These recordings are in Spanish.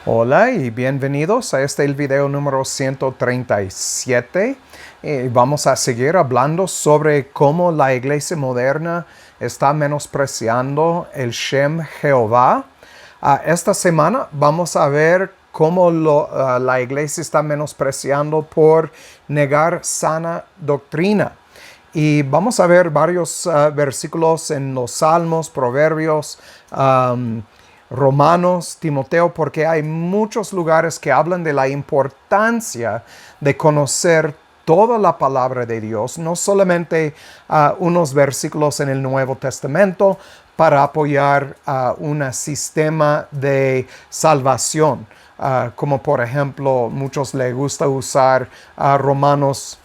Hola y bienvenidos a el video número 137. Vamos a seguir hablando sobre cómo la iglesia moderna está menospreciando el Shem Jehová. Esta semana vamos a ver cómo la iglesia está menospreciando por negar sana doctrina. Y vamos a ver varios versículos en los Salmos, Proverbios, Romanos, Timoteo, porque hay muchos lugares que hablan de la importancia de conocer toda la palabra de Dios, no solamente unos versículos en el Nuevo Testamento para apoyar un sistema de salvación, como por ejemplo muchos les gusta usar Romanos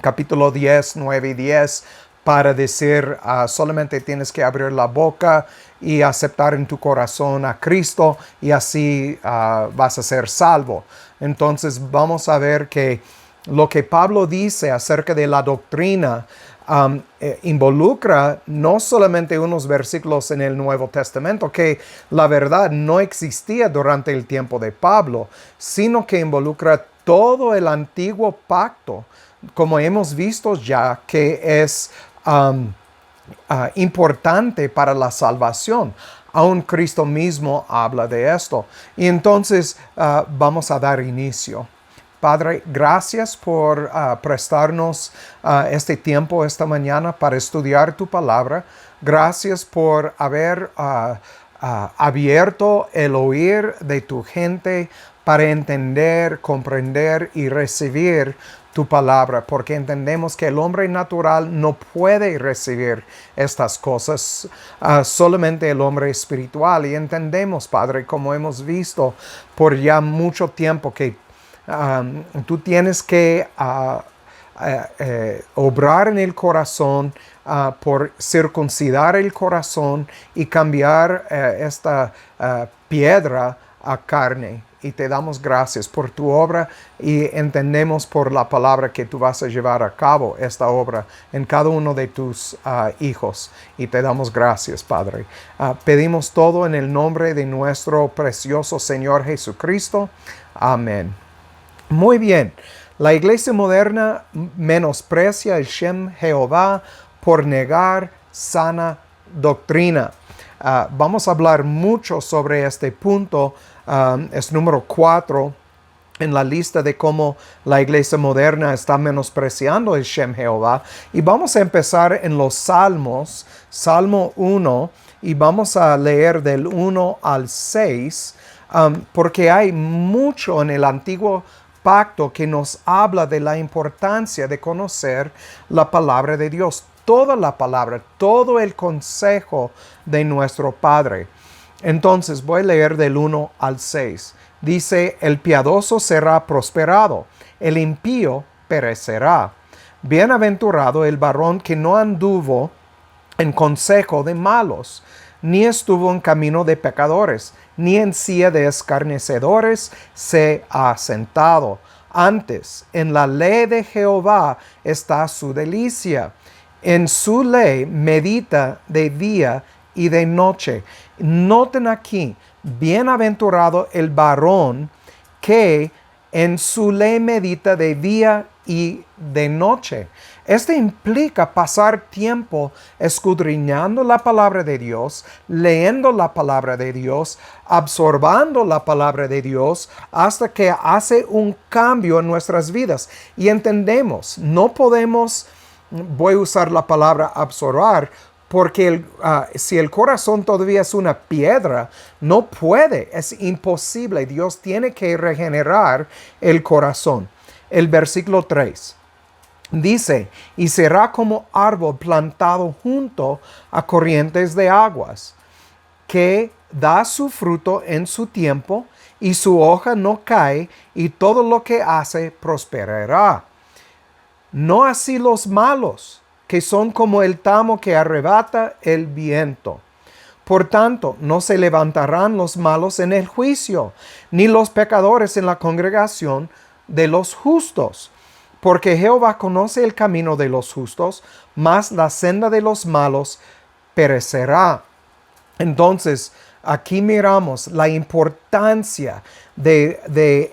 capítulo 10, 9 y 10 para decir solamente tienes que abrir la boca y aceptar en tu corazón a Cristo y así vas a ser salvo. Entonces vamos a ver que lo que Pablo dice acerca de la doctrina involucra no solamente unos versículos en el Nuevo Testamento, que la verdad no existía durante el tiempo de Pablo, sino que involucra todo el antiguo pacto, como hemos visto ya, que es importante para la salvación. Aún Cristo mismo habla de esto. Y entonces vamos a dar inicio. Padre, gracias por prestarnos este tiempo esta mañana para estudiar tu palabra. Gracias por haber abierto el oír de tu gente para entender, comprender y recibir tu palabra, porque entendemos que el hombre natural no puede recibir estas cosas, solamente el hombre espiritual. Y entendemos, Padre, como hemos visto por ya mucho tiempo, que tú tienes que obrar en el corazón por circuncidar el corazón y cambiar esta piedra a carne. Y te damos gracias por tu obra y entendemos por la palabra que tú vas a llevar a cabo esta obra en cada uno de tus hijos. Y te damos gracias, Padre. Pedimos todo en el nombre de nuestro precioso Señor Jesucristo. Amén. Muy bien. La iglesia moderna menosprecia el Shem Jehová por negar sana doctrina. Vamos a hablar mucho sobre este punto. Es número 4 en la lista de cómo la iglesia moderna está menospreciando el Shem Jehová. Y vamos a empezar en los Salmos, Salmo 1, y vamos a leer del 1 al 6, porque hay mucho en el Antiguo Pacto que nos habla de la importancia de conocer la palabra de Dios. Toda la palabra, todo el consejo de nuestro Padre. Entonces voy a leer del 1 al 6. Dice, el piadoso será prosperado, el impío perecerá. Bienaventurado el varón que no anduvo en consejo de malos, ni estuvo en camino de pecadores, ni en silla de escarnecedores se ha sentado. Antes, en la ley de Jehová está su delicia. En su ley medita de día y de noche. Noten aquí, bienaventurado el varón que en su ley medita de día y de noche. Esto implica pasar tiempo escudriñando la palabra de Dios, leyendo la palabra de Dios, absorbando la palabra de Dios hasta que hace un cambio en nuestras vidas. Y entendemos, no podemos, voy a usar la palabra absorber, porque si el corazón todavía es una piedra, no puede, es imposible. Dios tiene que regenerar el corazón. El versículo 3 dice, y será como árbol plantado junto a corrientes de aguas, que da su fruto en su tiempo, y su hoja no cae, y todo lo que hace prosperará. No así los malos, que son como el tamo que arrebata el viento. Por tanto, no se levantarán los malos en el juicio, ni los pecadores en la congregación de los justos. Porque Jehová conoce el camino de los justos, mas la senda de los malos perecerá. Entonces, aquí miramos la importancia de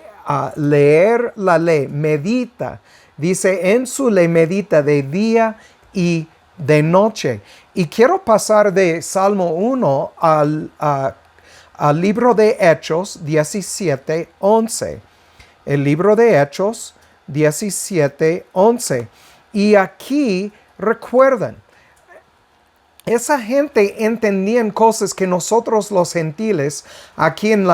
leer la ley. Medita, dice, en su ley medita de día y de noche. Y quiero pasar de Salmo 1 al libro de Hechos 17:11. El libro de Hechos 17:11. Y aquí recuerden, esa gente entendían cosas que nosotros los gentiles aquí en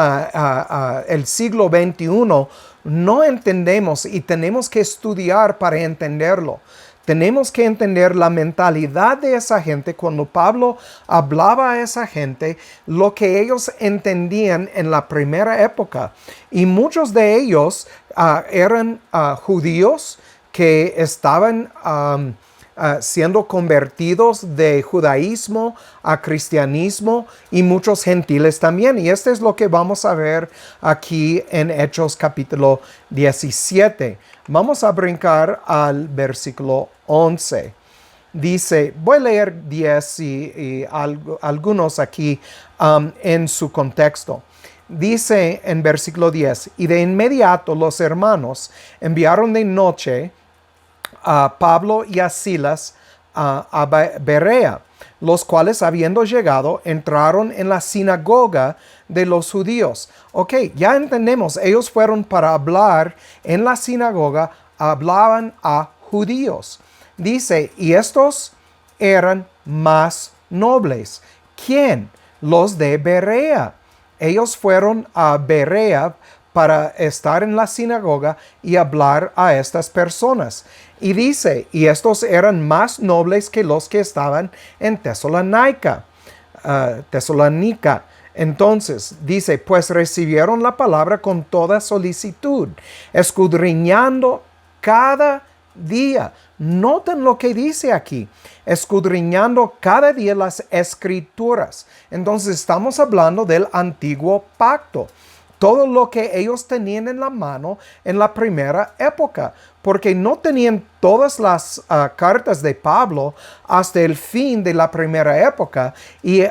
el siglo XXI no entendemos y tenemos que estudiar para entenderlo. Tenemos que entender la mentalidad de esa gente cuando Pablo hablaba a esa gente, lo que ellos entendían en la primera época. Y muchos de ellos eran judíos que estaban siendo convertidos de judaísmo a cristianismo, y muchos gentiles también. Y esto es lo que vamos a ver aquí en Hechos capítulo 17. Vamos a brincar al versículo 11. Dice, voy a leer 10 y algunos aquí en su contexto. Dice en versículo 10, y de inmediato los hermanos enviaron de noche a Pablo y a Silas a Berea, los cuales, habiendo llegado, entraron en la sinagoga de los judíos. Ok, ya entendemos, ellos fueron para hablar en la sinagoga, hablaban a judíos. Dice, y estos eran más nobles. ¿Quién? Los de Berea. Ellos fueron a Berea para estar en la sinagoga y hablar a estas personas. Y dice, y estos eran más nobles que los que estaban en Tesalónica. Entonces, dice, pues recibieron la palabra con toda solicitud, escudriñando cada día. Noten lo que dice aquí, escudriñando cada día las escrituras. Entonces, estamos hablando del antiguo pacto. Todo lo que ellos tenían en la mano en la primera época, porque no tenían todas las cartas de Pablo hasta el fin de la primera época, y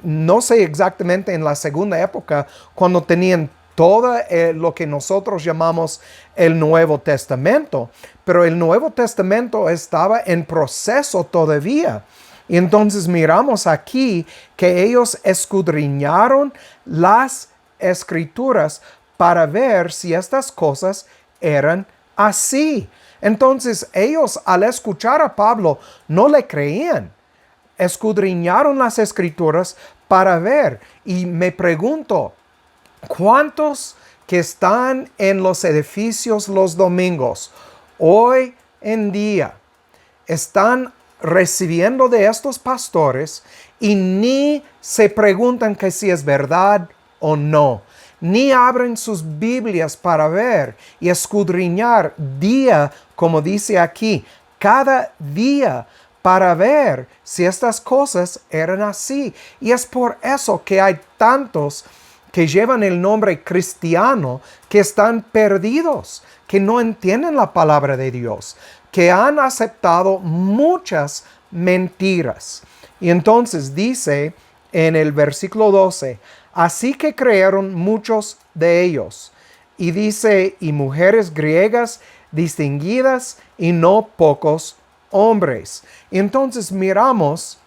no sé exactamente en la segunda época cuando tenían todo lo que nosotros llamamos el Nuevo Testamento, pero el Nuevo Testamento estaba en proceso todavía. Y entonces miramos aquí que ellos escudriñaron las escrituras para ver si estas cosas eran así. Entonces ellos, al escuchar a Pablo, no le creían. Escudriñaron las escrituras para ver. Y me pregunto, ¿cuántos que están en los edificios los domingos hoy en día están recibiendo de estos pastores y ni se preguntan que si es verdad o no, ni abren sus Biblias para ver y escudriñar día, como dice aquí, cada día, para ver si estas cosas eran así? Y es por eso que hay tantos que llevan el nombre cristiano que están perdidos, que no entienden la palabra de Dios, que han aceptado muchas mentiras. Y entonces dice en el versículo 12, así que creyeron muchos de ellos. Y dice, y mujeres griegas distinguidas y no pocos hombres. Y entonces miramos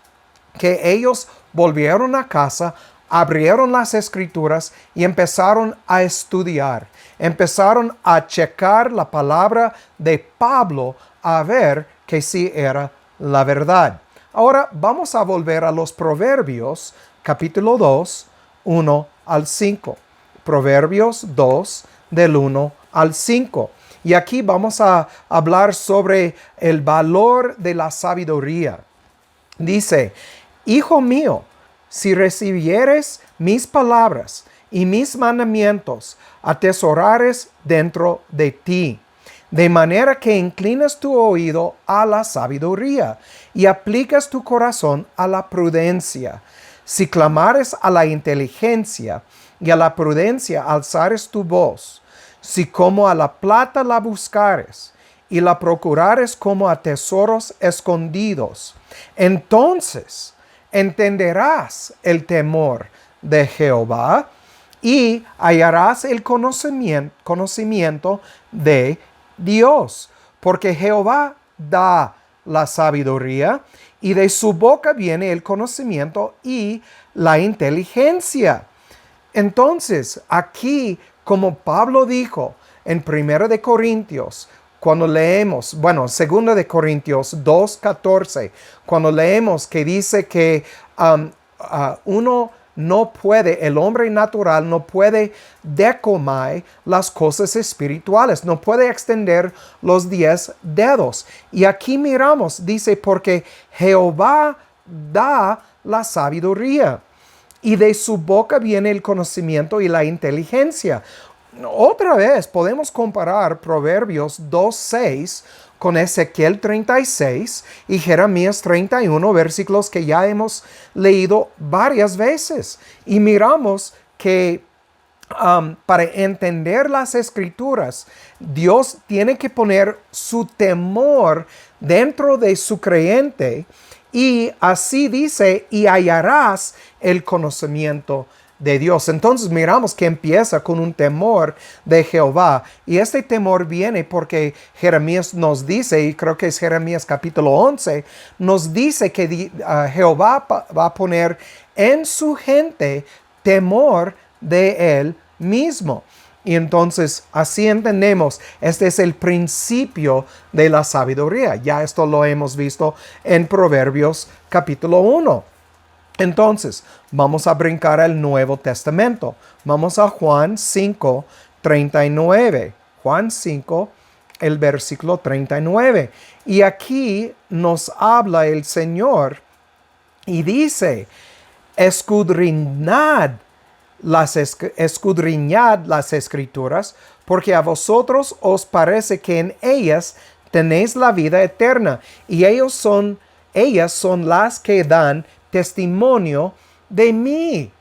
que ellos volvieron a casa, abrieron las escrituras y empezaron a estudiar. Empezaron a checar la palabra de Pablo a ver que sí era la verdad. Ahora vamos a volver a los Proverbios, capítulo 2, 1 al 5. Proverbios 2, del 1 al 5. Y aquí vamos a hablar sobre el valor de la sabiduría. Dice, hijo mío, si recibieres mis palabras y mis mandamientos, atesorares dentro de ti, de manera que inclines tu oído a la sabiduría y aplicas tu corazón a la prudencia. Si clamares a la inteligencia y a la prudencia alzares tu voz, si como a la plata la buscares y la procurares como a tesoros escondidos, entonces entenderás el temor de Jehová y hallarás el conocimiento de Dios, porque Jehová da la sabiduría y de su boca viene el conocimiento y la inteligencia. Entonces, aquí, como Pablo dijo en 1 de Corintios, cuando leemos, 2 de Corintios 2:14, cuando leemos que dice que uno no puede, el hombre natural no puede decomar las cosas espirituales, no puede extender los 10 dedos. Y aquí miramos, dice, porque Jehová da la sabiduría y de su boca viene el conocimiento y la inteligencia. Otra vez podemos comparar Proverbios 2:6 con Ezequiel 36 y Jeremías 31, versículos que ya hemos leído varias veces. Y miramos que para entender las escrituras, Dios tiene que poner su temor dentro de su creyente y así dice, y hallarás el conocimiento de Dios. Entonces miramos que empieza con un temor de Jehová y este temor viene porque Jeremías nos dice, y creo que es Jeremías capítulo 11, nos dice que Jehová va a poner en su gente temor de él mismo. Y entonces así entendemos, este es el principio de la sabiduría. Ya esto lo hemos visto en Proverbios capítulo 1. Entonces, vamos a brincar al Nuevo Testamento. Vamos a Juan 5:39. Juan 5, el versículo 39. Y aquí nos habla el Señor y dice, escudriñad las escrituras, porque a vosotros os parece que en ellas tenéis la vida eterna, y ellas son las que dan testimonio de mí.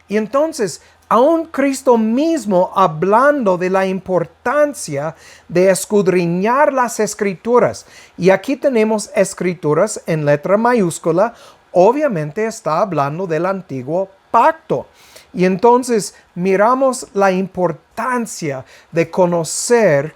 Y entonces, aún Cristo mismo hablando de la importancia de escudriñar las escrituras, y aquí tenemos escrituras en letra mayúscula, obviamente está hablando del antiguo pacto. Y entonces miramos la importancia de conocer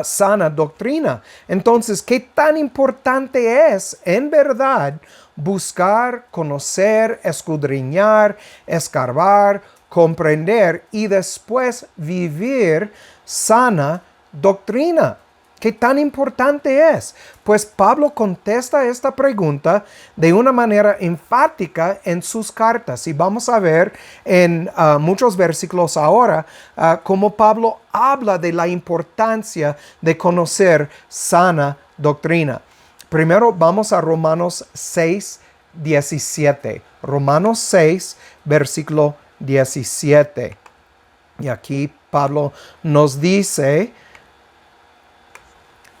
sana doctrina. Entonces, ¿qué tan importante es en verdad buscar, conocer, escudriñar, escarbar, comprender y después vivir sana doctrina? ¿Qué tan importante es? Pues Pablo contesta esta pregunta de una manera enfática en sus cartas. Y vamos a ver en muchos versículos ahora cómo Pablo habla de la importancia de conocer sana doctrina. Primero vamos a Romanos 6:17. Romanos 6, versículo 17. Y aquí Pablo nos dice,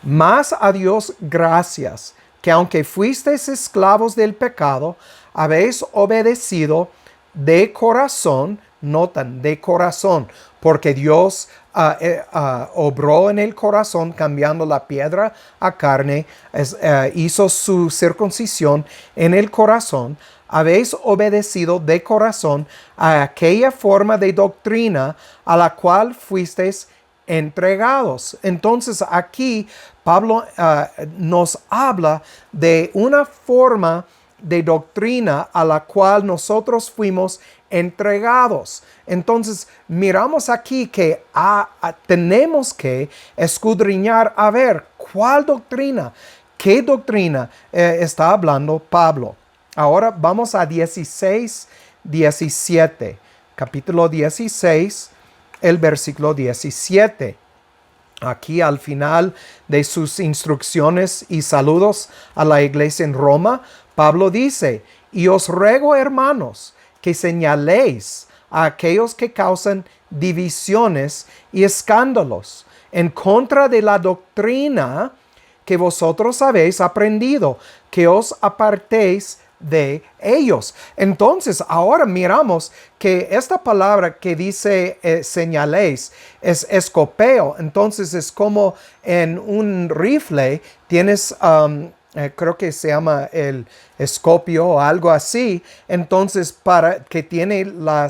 mas a Dios gracias, que aunque fuisteis esclavos del pecado, habéis obedecido de corazón, notan, de corazón, porque Dios obró en el corazón cambiando la piedra a carne, hizo su circuncisión en el corazón. Habéis obedecido de corazón a aquella forma de doctrina a la cual fuisteis entregados. Entonces aquí Pablo nos habla de una forma de doctrina a la cual nosotros fuimos entregados. Entonces miramos aquí que tenemos que escudriñar a ver cuál doctrina, qué doctrina está hablando Pablo. Ahora vamos a 16:17, capítulo 16, el versículo 17. Aquí al final de sus instrucciones y saludos a la iglesia en Roma, Pablo dice, y os ruego, hermanos, que señaléis a aquellos que causan divisiones y escándalos en contra de la doctrina que vosotros habéis aprendido, que os apartéis de ellos. Entonces, ahora miramos que esta palabra que dice señaléis es escopeo. Entonces, es como en un rifle tienes creo que se llama el escopio o algo así. Entonces, para que tiene la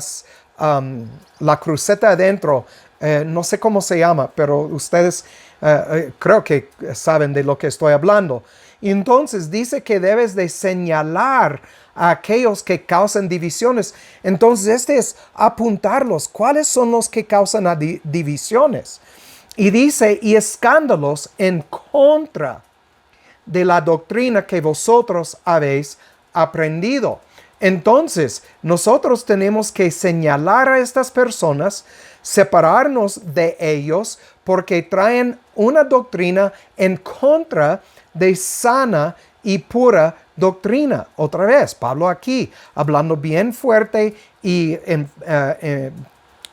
cruceta adentro, no sé cómo se llama, pero ustedes creo que saben de lo que estoy hablando. Y entonces dice que debes de señalar a aquellos que causan divisiones. Entonces es apuntarlos. ¿Cuáles son los que causan divisiones? Y dice, y escándalos en contra de la doctrina que vosotros habéis aprendido. Entonces, nosotros tenemos que señalar a estas personas, separarnos de ellos, porque traen una doctrina en contra de sana y pura doctrina. Otra vez, Pablo aquí, hablando bien fuerte y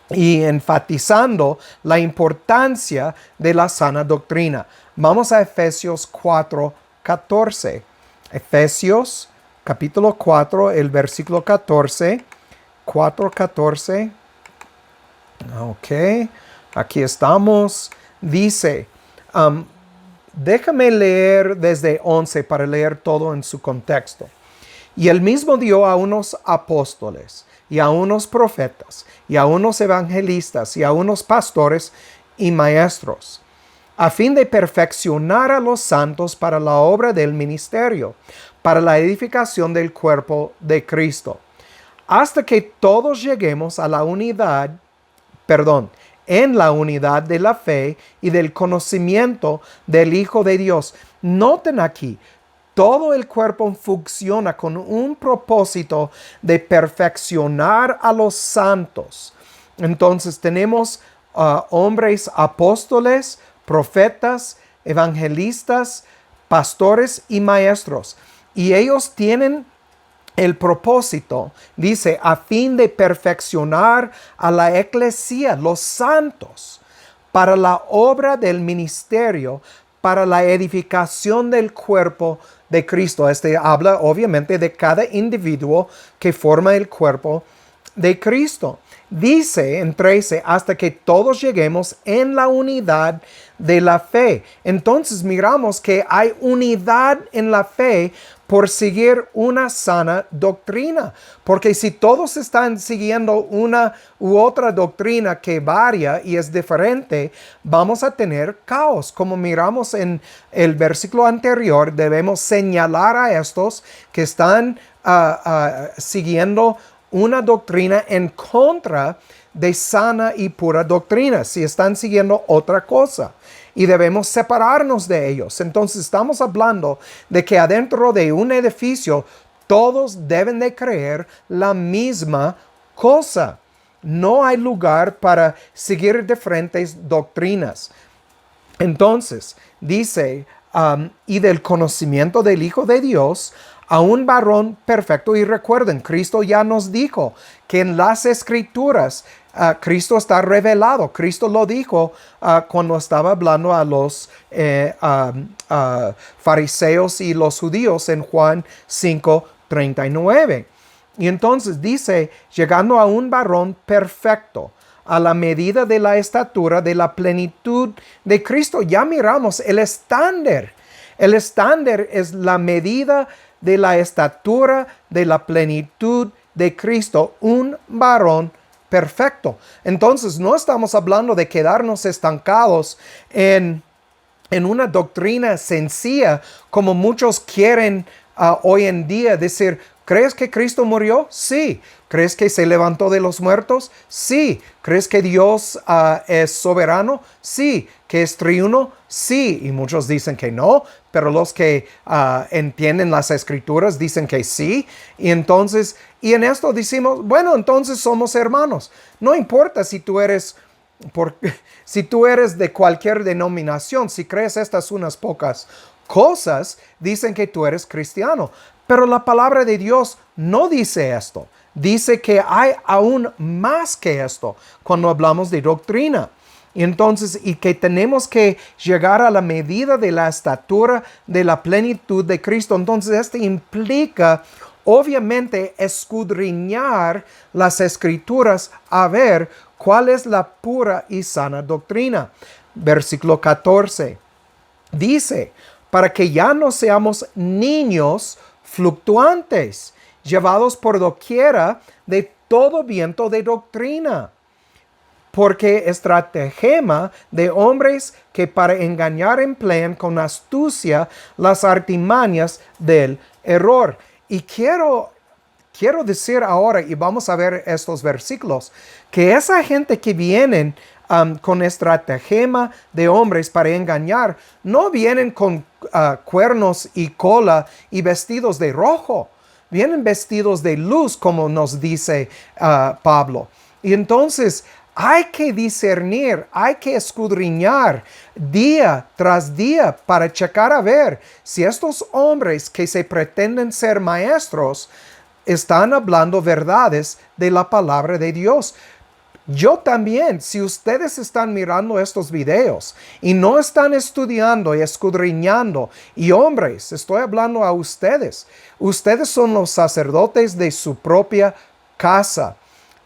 enfatizando la importancia de la sana doctrina. Vamos a Efesios 4:14. Efesios capítulo 4, el versículo 14. 4:14. Ok, aquí estamos. Dice, déjame leer desde 11 para leer todo en su contexto. Y él mismo dio a unos apóstoles, y a unos profetas, y a unos evangelistas, y a unos pastores y maestros, a fin de perfeccionar a los santos para la obra del ministerio, para la edificación del cuerpo de Cristo, hasta que todos lleguemos a la unidad, en la unidad de la fe y del conocimiento del Hijo de Dios. Noten aquí, todo el cuerpo funciona con un propósito de perfeccionar a los santos. Entonces tenemos hombres apóstoles, profetas, evangelistas, pastores y maestros. Y ellos tienen el propósito, dice, a fin de perfeccionar a la eclesía, los santos, para la obra del ministerio, para la edificación del cuerpo de Cristo. Habla obviamente de cada individuo que forma el cuerpo de Cristo. Dice en 13, hasta que todos lleguemos en la unidad de la fe. Entonces miramos que hay unidad en la fe por seguir una sana doctrina. Porque si todos están siguiendo una u otra doctrina que varía y es diferente, vamos a tener caos. Como miramos en el versículo anterior, debemos señalar a estos que están siguiendo una doctrina en contra de sana y pura doctrina, si están siguiendo otra cosa. Y debemos separarnos de ellos. Entonces estamos hablando de que adentro de un edificio todos deben de creer la misma cosa. No hay lugar para seguir diferentes doctrinas. Entonces dice, y del conocimiento del Hijo de Dios, a un varón perfecto. Y recuerden, Cristo ya nos dijo que en las Escrituras Cristo está revelado. Cristo lo dijo cuando estaba hablando a los fariseos y los judíos en Juan 5:39. Y entonces dice, llegando a un varón perfecto, a la medida de la estatura de la plenitud de Cristo. Ya miramos el estándar. El estándar es la medida de la estatura de la plenitud de Cristo, un varón perfecto. Entonces no estamos hablando de quedarnos estancados en una doctrina sencilla como muchos quieren hoy en día decir, ¿crees que Cristo murió? Sí. ¿Crees que se levantó de los muertos? Sí. ¿Crees que Dios es soberano? Sí. ¿Que es triuno? Sí. Y muchos dicen que no, pero los que entienden las Escrituras dicen que sí. Y entonces, en esto decimos, bueno, entonces somos hermanos. No importa si tú eres de cualquier denominación, si crees estas unas pocas cosas, dicen que tú eres cristiano. Pero la palabra de Dios no dice esto. Dice que hay aún más que esto cuando hablamos de doctrina. Y entonces, y que tenemos que llegar a la medida de la estatura de la plenitud de Cristo. Entonces, esto implica, obviamente, escudriñar las Escrituras a ver cuál es la pura y sana doctrina. Versículo 14. Dice, para que ya no seamos niños fluctuantes, llevados por doquiera de todo viento de doctrina, porque estratagema de hombres que para engañar emplean con astucia las artimañas del error. Y quiero decir ahora, y vamos a ver estos versículos, que esa gente que vienen con estratagema de hombres para engañar, no vienen con cuernos y cola y vestidos de rojo. Vienen vestidos de luz, como nos dice Pablo. Y entonces hay que discernir, hay que escudriñar día tras día para checar a ver si estos hombres que se pretenden ser maestros están hablando verdades de la palabra de Dios. Yo también, si ustedes están mirando estos videos y no están estudiando y escudriñando, y hombres, estoy hablando a ustedes, ustedes son los sacerdotes de su propia casa.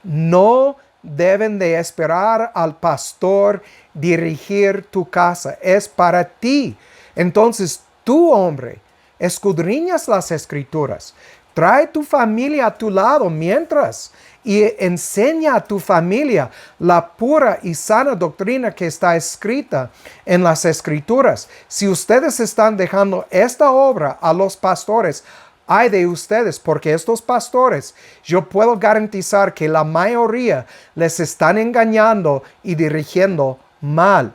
No deben de esperar al pastor dirigir tu casa, es para ti. Entonces, tú, hombre, escudriñas las escrituras. Trae tu familia a tu lado mientras y enseña a tu familia la pura y sana doctrina que está escrita en las escrituras. Si ustedes están dejando esta obra a los pastores, ay de ustedes, porque estos pastores, yo puedo garantizar que la mayoría les están engañando y dirigiendo mal.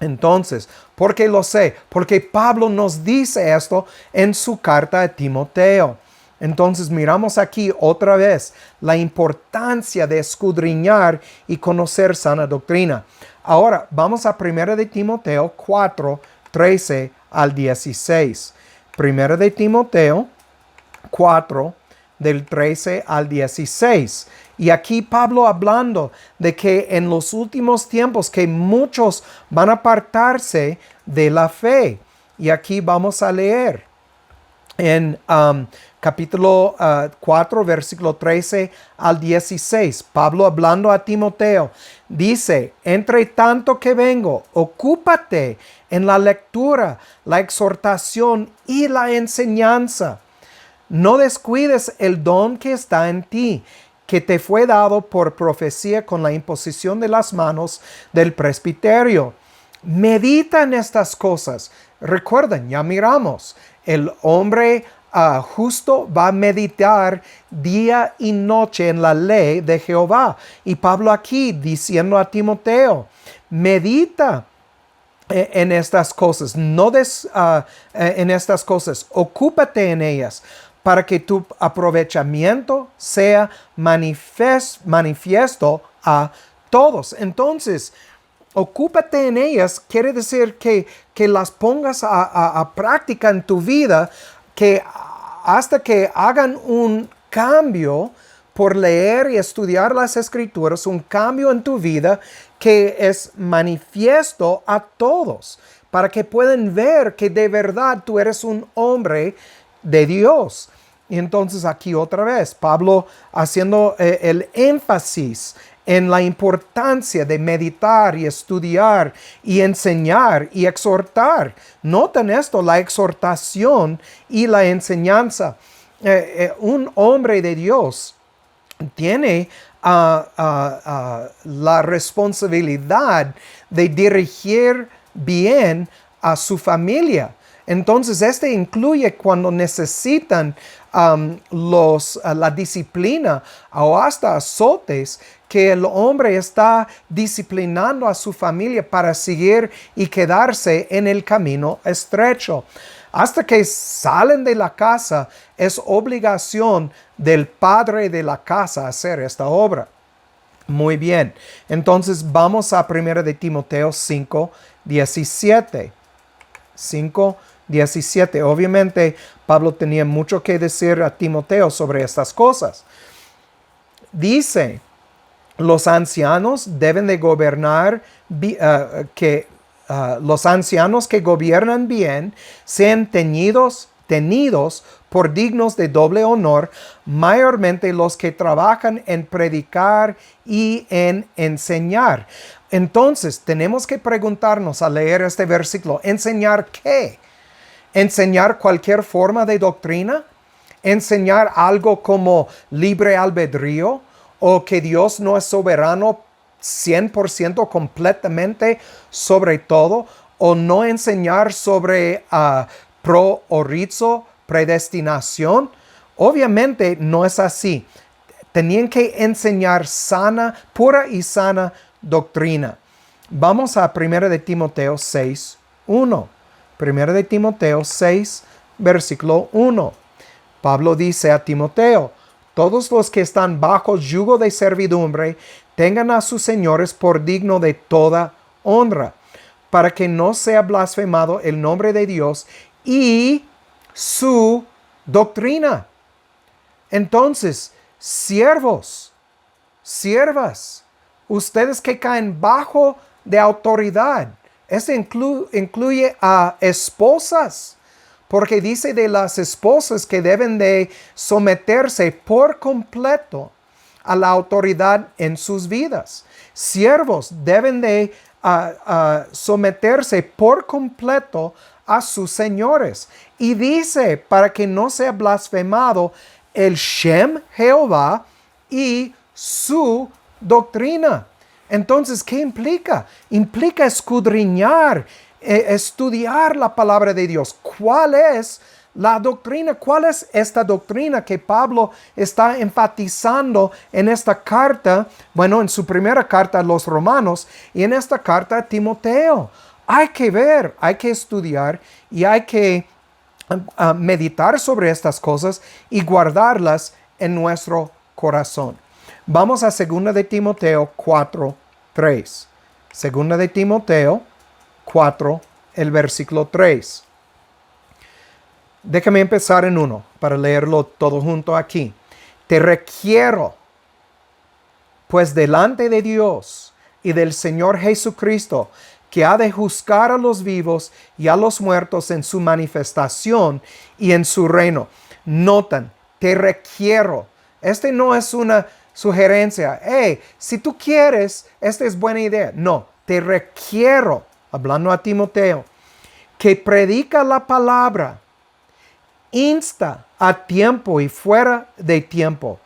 Entonces, ¿por qué lo sé? Porque Pablo nos dice esto en su carta a Timoteo. Entonces miramos aquí otra vez la importancia de escudriñar y conocer sana doctrina. Ahora vamos a 1 de Timoteo 4, 13 al 16. 1 de Timoteo 4, del 13 al 16. Y aquí Pablo hablando de que en los últimos tiempos que muchos van a apartarse de la fe. Y aquí vamos a leer en capítulo 4, versículo 13 al 16, Pablo hablando a Timoteo, dice, entre tanto que vengo, ocúpate en la lectura, la exhortación y la enseñanza. No descuides el don que está en ti, que te fue dado por profecía con la imposición de las manos del presbiterio. Medita en estas cosas. Recuerden, ya miramos, el hombre justo va a meditar día y noche en la ley de Jehová. Y Pablo aquí diciendo a Timoteo, medita en estas cosas, en estas cosas, ocúpate en ellas, para que tu aprovechamiento sea manifiesto a todos. Entonces, ocúpate en ellas quiere decir que las pongas a práctica en tu vida, que hasta que hagan un cambio por leer y estudiar las escrituras, un cambio en tu vida que es manifiesto a todos, para que puedan ver que de verdad tú eres un hombre de Dios. Y entonces aquí otra vez, Pablo haciendo el énfasis en la importancia de meditar y estudiar y enseñar y exhortar. Noten esto, la exhortación y la enseñanza. Un hombre de Dios tiene la responsabilidad de dirigir bien a su familia. Entonces, este incluye cuando necesitan la disciplina o hasta azotes, que el hombre está disciplinando a su familia para seguir y quedarse en el camino estrecho. Hasta que salen de la casa, es obligación del padre de la casa hacer esta obra. Muy bien, entonces vamos a 1 de Timoteo 5, 17. 5, 17. Obviamente, Pablo tenía mucho que decir a Timoteo sobre estas cosas. Dice, los ancianos deben de gobernar, los ancianos que gobiernan bien sean tenidos por dignos de doble honor, mayormente los que trabajan en predicar y en enseñar. Entonces, tenemos que preguntarnos al leer este versículo, ¿enseñar qué? enseñar cualquier forma de doctrina, enseñar algo como libre albedrío o que Dios no es soberano 100% completamente sobre todo, o no enseñar sobre pro orizo, predestinación. Obviamente no es así. Tenían que enseñar sana, pura y sana doctrina. Vamos a 1 de Timoteo 6, 1. 1 de Timoteo 6, versículo 1. Pablo dice a Timoteo: todos los que están bajo yugo de servidumbre tengan a sus señores por digno de toda honra, para que no sea blasfemado el nombre de Dios y su doctrina. Entonces, siervos, siervas, ustedes que caen bajo de autoridad, eso incluye a esposas, porque dice de las esposas que deben de someterse por completo a la autoridad en sus vidas. Siervos deben de someterse por completo a sus señores. Y dice, para que no sea blasfemado el Shem Jehová y su doctrina. Entonces, ¿qué implica? Implica escudriñar, estudiar la palabra de Dios. ¿Cuál es la doctrina? ¿Cuál es esta doctrina que Pablo está enfatizando en esta carta? Bueno, en su primera carta a los romanos y en esta carta a Timoteo. Hay que ver, hay que estudiar y hay que meditar sobre estas cosas y guardarlas en nuestro corazón. Vamos a 2 de Timoteo 4, 3. 2 de Timoteo 4, el versículo 3. Déjame empezar en 1 para leerlo todo junto aquí. Te requiero, pues delante de Dios y del Señor Jesucristo, que ha de juzgar a los vivos y a los muertos en su manifestación y en su reino. Notan, te requiero. Este no es una sugerencia. Hey, si tú quieres, esta es buena idea. No, te requiero, hablando a Timoteo, que predica la palabra, insta a tiempo y fuera de tiempo,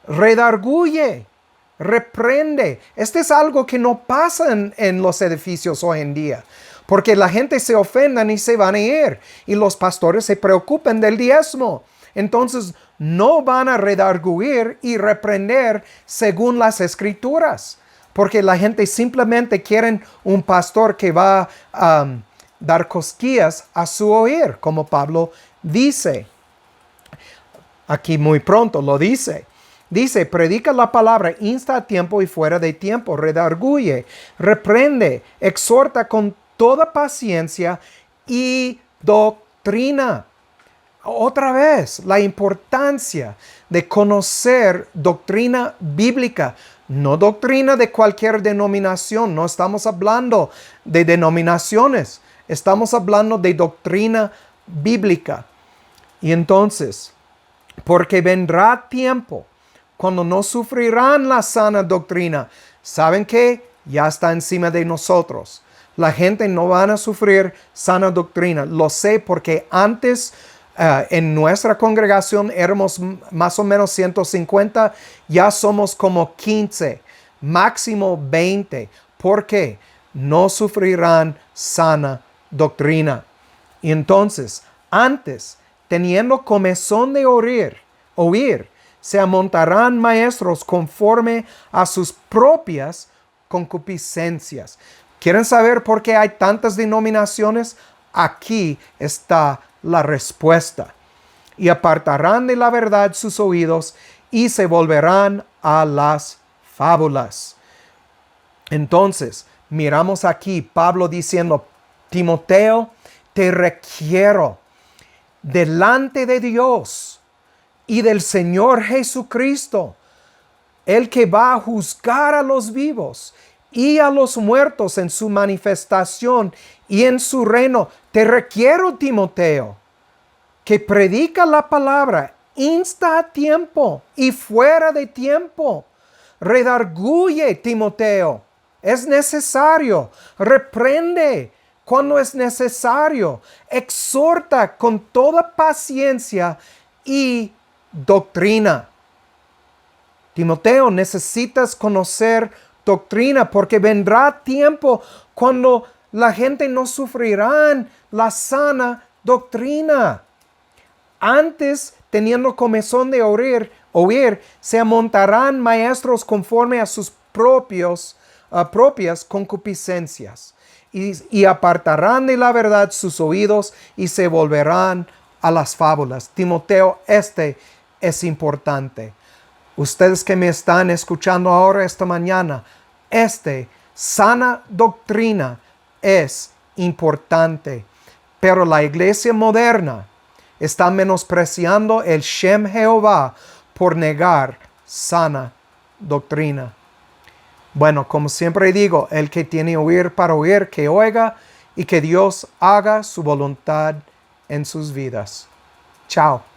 redarguye, reprende. Este es algo que no pasa en los edificios hoy en día, porque la gente se ofendan y se van a ir, y los pastores se preocupan del diezmo. Entonces no van a redarguir y reprender según las escrituras, porque la gente simplemente quiere un pastor que va a dar cosquillas a su oír, como Pablo dice. Aquí muy pronto lo dice. Dice, predica la palabra, insta a tiempo y fuera de tiempo, redarguye, reprende, exhorta con toda paciencia y doctrina. Otra vez, la importancia de conocer doctrina bíblica, no doctrina de cualquier denominación. No estamos hablando de denominaciones, estamos hablando de doctrina bíblica. Y entonces, porque vendrá tiempo cuando no sufrirán la sana doctrina. ¿Saben qué? Ya está encima de nosotros. La gente no van a sufrir sana doctrina. Lo sé porque antes en nuestra congregación éramos más o menos 150. Ya somos como 15, máximo 20. ¿Por qué? No sufrirán sana doctrina. Y entonces, antes, teniendo comezón de oír, se amontarán maestros conforme a sus propias concupiscencias. ¿Quieren saber por qué hay tantas denominaciones? Aquí está la respuesta. Y apartarán de la verdad sus oídos y se volverán a las fábulas. Entonces, miramos aquí Pablo diciendo, Timoteo, te requiero delante de Dios y del Señor Jesucristo, el que va a juzgar a los vivos y a los muertos en su manifestación y en su reino. Te requiero, Timoteo, que predica la palabra, insta a tiempo y fuera de tiempo. Redarguye, Timoteo. Es necesario. Reprende cuando es necesario. Exhorta con toda paciencia y doctrina. Timoteo, necesitas conocer doctrina porque vendrá tiempo cuando la gente no sufrirá la sana doctrina. Antes, teniendo comezón de oír, se amontarán maestros conforme a sus propias concupiscencias y apartarán de la verdad sus oídos y se volverán a las fábulas. Timoteo, este es importante. Ustedes que me están escuchando ahora esta mañana, sana doctrina es importante. Pero la iglesia moderna está menospreciando el Shem Jehová por negar sana doctrina. Bueno, como siempre digo, el que tiene oír para oír, que oiga y que Dios haga su voluntad en sus vidas. Chao.